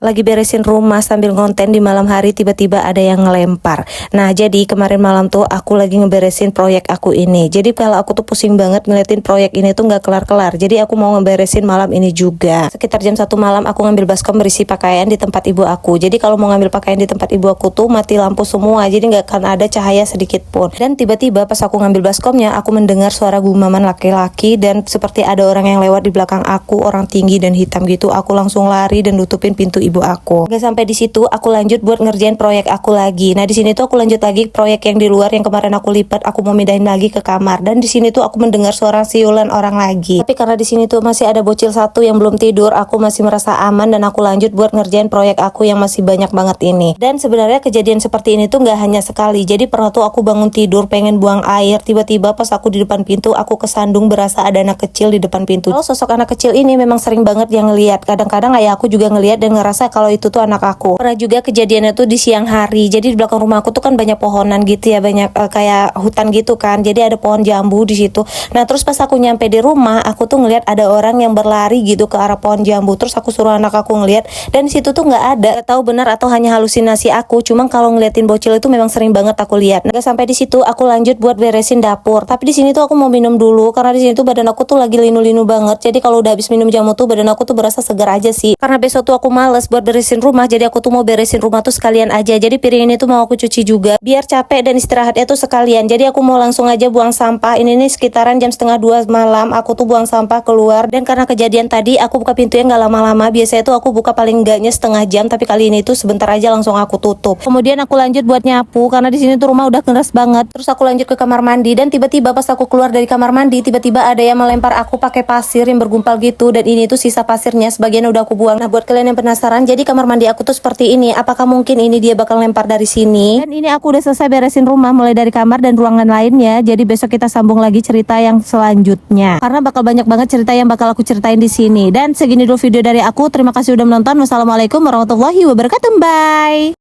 Lagi beresin rumah sambil ngonten di malam hari, tiba-tiba ada yang ngelempar. Nah, jadi kemarin malam tuh aku lagi ngeberesin proyek aku ini. Jadi kalau aku tuh pusing banget ngeliatin proyek ini tuh nggak kelar-kelar. Jadi aku mau ngeberesin malam ini juga. Sekitar jam 1 malam aku ngambil baskom berisi pakaian di tempat ibu aku. Jadi kalau mau ngambil pakaian di tempat ibu aku tuh mati lampu semua. Jadi nggak akan ada cahaya sedikit pun. Dan tiba-tiba pas aku ngambil baskomnya, aku mendengar suara gumaman laki-laki dan seperti ada orang yang lewat di belakang aku, orang tinggi dan hitam gitu. Aku langsung lari dan nutupin pintu ibu aku. Gak sampai di situ, aku lanjut buat ngerjain proyek aku lagi. Nah, di sini tuh aku lanjut lagi proyek yang di luar yang kemarin aku lipat, aku mau mindahin lagi ke kamar. Dan di sini tuh aku mendengar suara siulan orang lagi. Tapi karena di sini tuh masih ada bocil satu yang belum tidur, aku masih merasa aman dan aku lanjut buat ngerjain proyek aku yang masih banyak banget ini. Dan sebenarnya kejadian seperti ini tuh nggak hanya sekali. Jadi pernah tuh aku bangun tidur pengen buang air, tiba-tiba pas aku di depan pintu aku kesandung berasa ada anak kecil di depan pintu. Kalau sosok anak kecil ini memang sering banget yang ngeliat. Kadang-kadang ayah aku juga ngeliat dan ngerasa kalau itu tuh anak aku. Pernah juga kejadiannya tuh di siang hari. Jadi di belakang rumah aku tuh kan banyak pohonan gitu ya, banyak kayak hutan gitu kan. Jadi ada pohon jambu di situ. Nah, terus pas aku nyampe di rumah, aku tuh ngeliat ada orang yang berlari gitu ke arah pohon jambu. Terus aku suruh anak aku ngeliat dan di situ tuh nggak ada. Gak tahu benar atau hanya halusinasi aku. Cuma kalau ngeliatin bocil itu memang sering banget aku lihat. Nah, sampai di situ aku lanjut buat beresin dapur. Tapi di sini tuh aku mau minum dulu karena di sini tuh badan aku tuh lagi linu-linu banget. Jadi kalau udah habis minum jamu tuh badan aku tuh berasa segar aja sih. Karena besok tuh aku males buat beresin rumah, jadi aku tuh mau beresin rumah tuh sekalian aja. Jadi piring ini tuh mau aku cuci juga biar capek dan istirahatnya tuh sekalian. Jadi aku mau langsung aja buang sampah. Ini nih sekitaran jam 1:30 malam aku tuh buang sampah keluar. Dan karena kejadian tadi aku buka pintunya nggak lama-lama. Biasanya tuh aku buka paling enggaknya setengah jam, tapi kali ini tuh sebentar aja langsung aku tutup. Kemudian aku lanjut buat nyapu karena di sini tuh rumah udah keras banget. Terus aku lanjut ke kamar mandi dan tiba-tiba pas aku keluar dari kamar mandi, tiba-tiba ada yang melempar aku pakai pasir yang bergumpal gitu. Dan ini tuh sisa pasirnya, sebagian udah aku buang. Nah, buat kalian yang penasaran, jadi kamar mandi aku tuh seperti ini. Apakah mungkin ini dia bakal lempar dari sini? Dan ini aku udah selesai beresin rumah mulai dari kamar dan ruangan lainnya. Jadi besok kita sambung lagi cerita yang selanjutnya. Karena bakal banyak banget cerita yang bakal aku ceritain di sini. Dan segini dulu video dari aku. Terima kasih udah menonton. Wassalamualaikum warahmatullahi wabarakatuh. Bye.